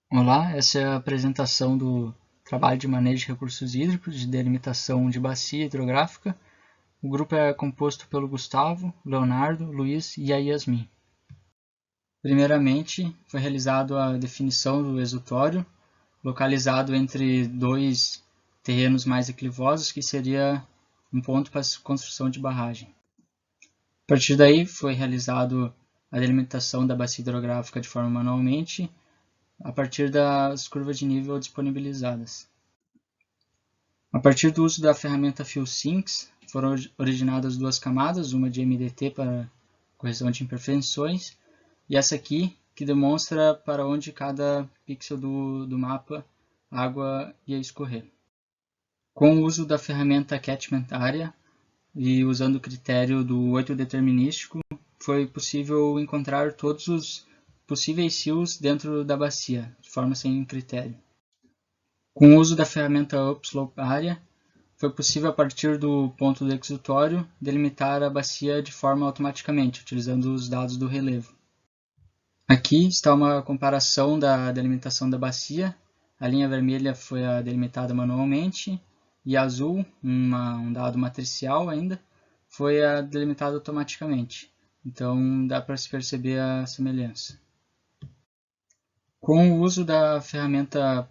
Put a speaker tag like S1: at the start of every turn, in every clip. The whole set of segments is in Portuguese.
S1: Olá, essa é a apresentação do trabalho de manejo de recursos hídricos de delimitação de bacia hidrográfica. O grupo é composto pelo Gustavo, Leonardo, Luiz e a Yasmin. Primeiramente, foi realizada a definição do exutório, localizado entre dois terrenos mais enclivosos, que seria um ponto para a construção de barragem. A partir daí, foi realizado a delimitação da bacia hidrográfica de forma manualmente, a partir das curvas de nível disponibilizadas. A partir do uso da ferramenta FieldSyncs, foram originadas duas camadas, uma de MDT para correção de imperfeições, e essa aqui, que demonstra para onde cada pixel do mapa a água ia escorrer. Com o uso da ferramenta Catchment Area e usando o critério do 8 determinístico, foi possível encontrar todos os possíveis rios dentro da bacia, de forma sem critério. Com o uso da ferramenta Upslope Area, foi possível, a partir do ponto do exutório, delimitar a bacia de forma automaticamente, utilizando os dados do relevo. Aqui está uma comparação da delimitação da bacia. A linha vermelha foi a delimitada manualmente, e a azul, um dado matricial ainda, foi a delimitada automaticamente. Então dá para se perceber a semelhança. Com o uso da ferramenta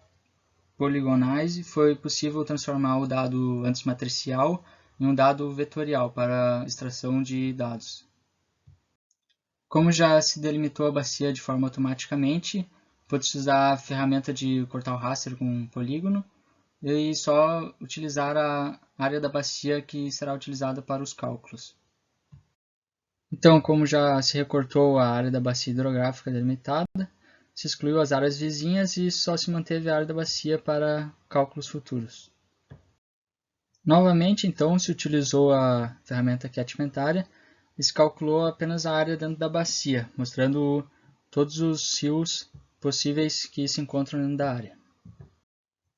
S1: Polygonize, foi possível transformar o dado antes matricial em um dado vetorial para extração de dados. Como já se delimitou a bacia de forma automaticamente, pode-se usar a ferramenta de cortar o raster com um polígono e só utilizar a área da bacia que será utilizada para os cálculos. Então, como já se recortou a área da bacia hidrográfica delimitada, se excluiu as áreas vizinhas e só se manteve a área da bacia para cálculos futuros. Novamente, então, se utilizou a ferramenta Catchment Area e se calculou apenas a área dentro da bacia, mostrando todos os rios possíveis que se encontram dentro da área.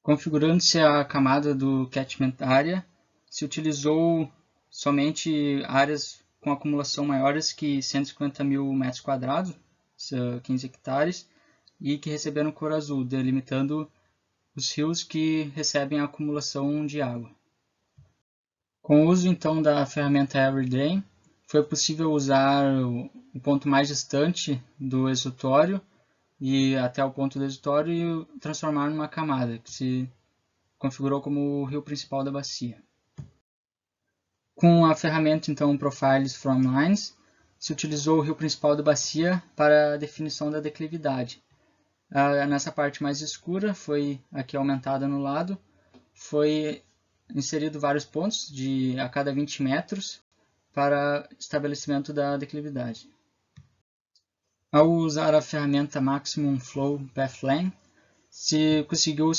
S1: Configurando-se a camada do Catchment Area, se utilizou somente áreas com acumulação maiores que 150 mil metros quadrados, 15 hectares, e que receberam cor azul, delimitando os rios que recebem a acumulação de água. Com o uso então da ferramenta EveryDrain, foi possível usar o ponto mais distante do exutório e até o ponto do exutório e transformar numa camada, que se configurou como o rio principal da bacia. Com a ferramenta então Profiles from Lines, se utilizou o rio principal da bacia para a definição da declividade. Nessa parte mais escura, foi aqui aumentada no lado, foi inserido vários pontos a cada 20 metros para estabelecimento da declividade. Ao usar a ferramenta Maximum Flow Pathlength, se conseguiu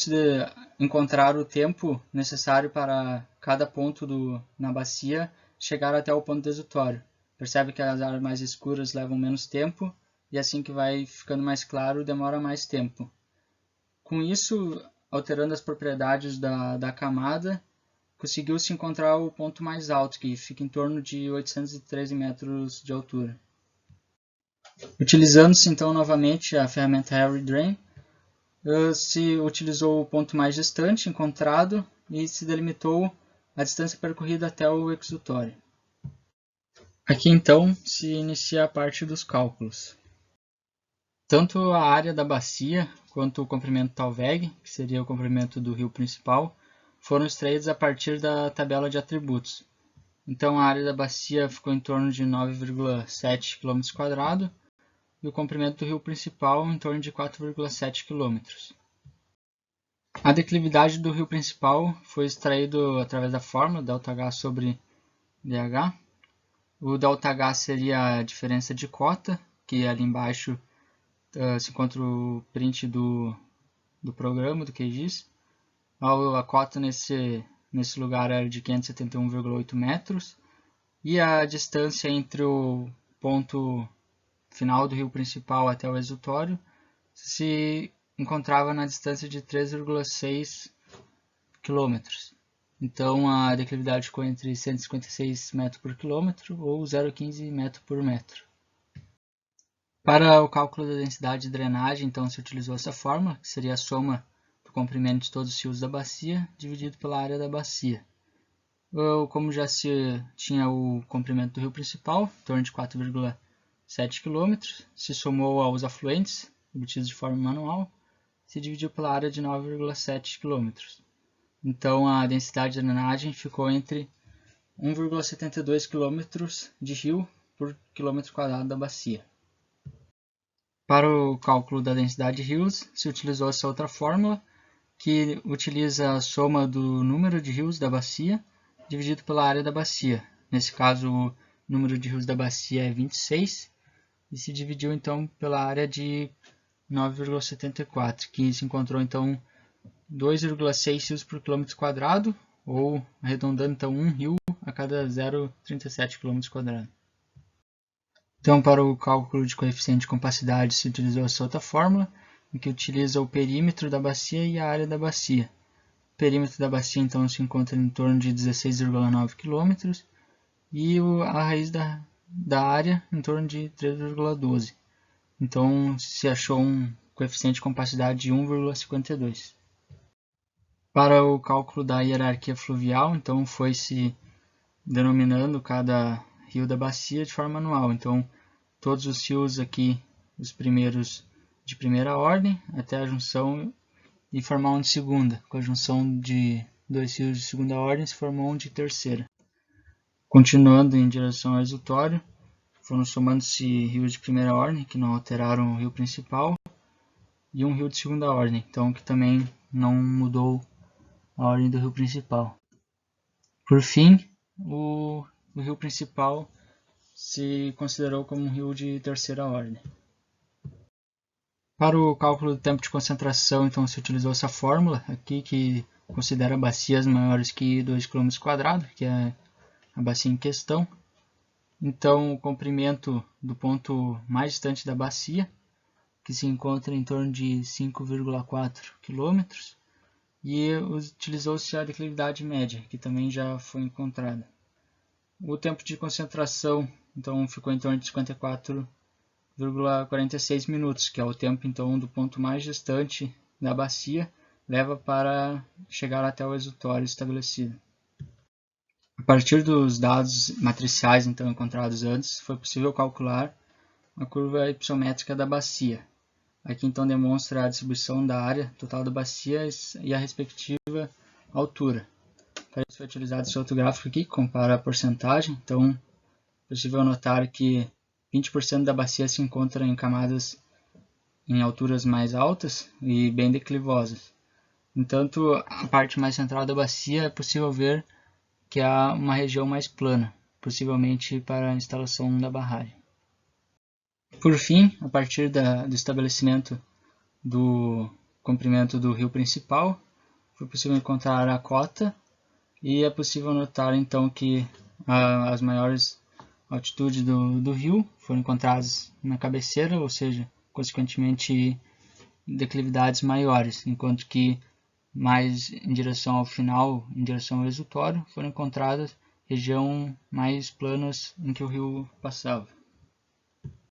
S1: encontrar o tempo necessário para cada ponto na bacia chegar até o ponto desutório. Percebe que as áreas mais escuras levam menos tempo e assim que vai ficando mais claro demora mais tempo. Com isso, alterando as propriedades da camada, conseguiu-se encontrar o ponto mais alto, que fica em torno de 813 metros de altura. Utilizando-se então novamente a ferramenta EveryDrain, se utilizou o ponto mais distante encontrado e se delimitou a distância percorrida até o exutório. Aqui então se inicia a parte dos cálculos. Tanto a área da bacia quanto o comprimento Talveg, que seria o comprimento do rio principal, foram extraídos a partir da tabela de atributos. Então a área da bacia ficou em torno de 9,7 km² e o comprimento do rio principal em torno de 4,7 km. A declividade do rio principal foi extraído através da fórmula ΔH sobre dH. O ΔH seria a diferença de cota, que ali embaixo se encontra o print do programa, do QGIS. A cota nesse lugar era de 571,8 metros e a distância entre o ponto final do rio principal até o exutório se encontrava na distância de 3,6 km. Então a declividade ficou entre 156 metros por quilômetro ou 0,15 metro por metro. Para o cálculo da densidade de drenagem, então, se utilizou essa fórmula, que seria a soma do comprimento de todos os rios da bacia, dividido pela área da bacia. Como já se tinha o comprimento do rio principal, em torno de 4,7 km, se somou aos afluentes, obtidos de forma manual, se dividiu pela área de 9,7 km. Então, a densidade de drenagem ficou entre 1,72 km de rio por quilômetro quadrado da bacia. Para o cálculo da densidade de rios, se utilizou essa outra fórmula, que utiliza a soma do número de rios da bacia dividido pela área da bacia. Nesse caso, o número de rios da bacia é 26 e se dividiu então pela área de 9,74, que se encontrou então 2,6 rios por quilômetro quadrado, ou arredondando então 1 rio a cada 0,37 km². Então, para o cálculo de coeficiente de compacidade, se utilizou essa outra fórmula, em que utiliza o perímetro da bacia e a área da bacia. O perímetro da bacia, então, se encontra em torno de 16,9 km e a raiz da área em torno de 3,12. Então, se achou um coeficiente de compacidade de 1,52. Para o cálculo da hierarquia fluvial, então, foi-se denominando cada rio da bacia de forma manual. Então, todos os rios aqui, os primeiros de primeira ordem, até a junção e formar um de segunda. Com a junção de dois rios de segunda ordem, se formou um de terceira. Continuando em direção ao exutório, foram somando-se rios de primeira ordem, que não alteraram o rio principal, e um rio de segunda ordem, então que também não mudou a ordem do rio principal. Por fim, o rio principal se considerou como um rio de terceira ordem. Para o cálculo do tempo de concentração, então, se utilizou essa fórmula aqui, que considera bacias maiores que 2 km², que é a bacia em questão. Então, o comprimento do ponto mais distante da bacia, que se encontra em torno de 5,4 km, e utilizou-se a declividade média, que também já foi encontrada. O tempo de concentração, então, ficou em torno de 54,46 minutos, que é o tempo então do ponto mais distante da bacia, leva para chegar até o exutório estabelecido. A partir dos dados matriciais então encontrados antes, foi possível calcular a curva hipossométrica da bacia. Aqui então demonstra a distribuição da área total da bacia e a respectiva altura. Para isso foi utilizado esse outro gráfico aqui, que compara a porcentagem. Então, é possível notar que 20% da bacia se encontra em camadas em alturas mais altas e bem declivosas. Entanto, a parte mais central da bacia é possível ver que há uma região mais plana, possivelmente para a instalação da barragem. Por fim, a partir do estabelecimento do comprimento do rio principal, foi possível encontrar a cota e é possível notar então que as maiores altitudes do rio foram encontradas na cabeceira, ou seja, consequentemente declividades maiores, enquanto que mais em direção ao final, em direção ao exutório, foram encontradas regiões mais planas em que o rio passava.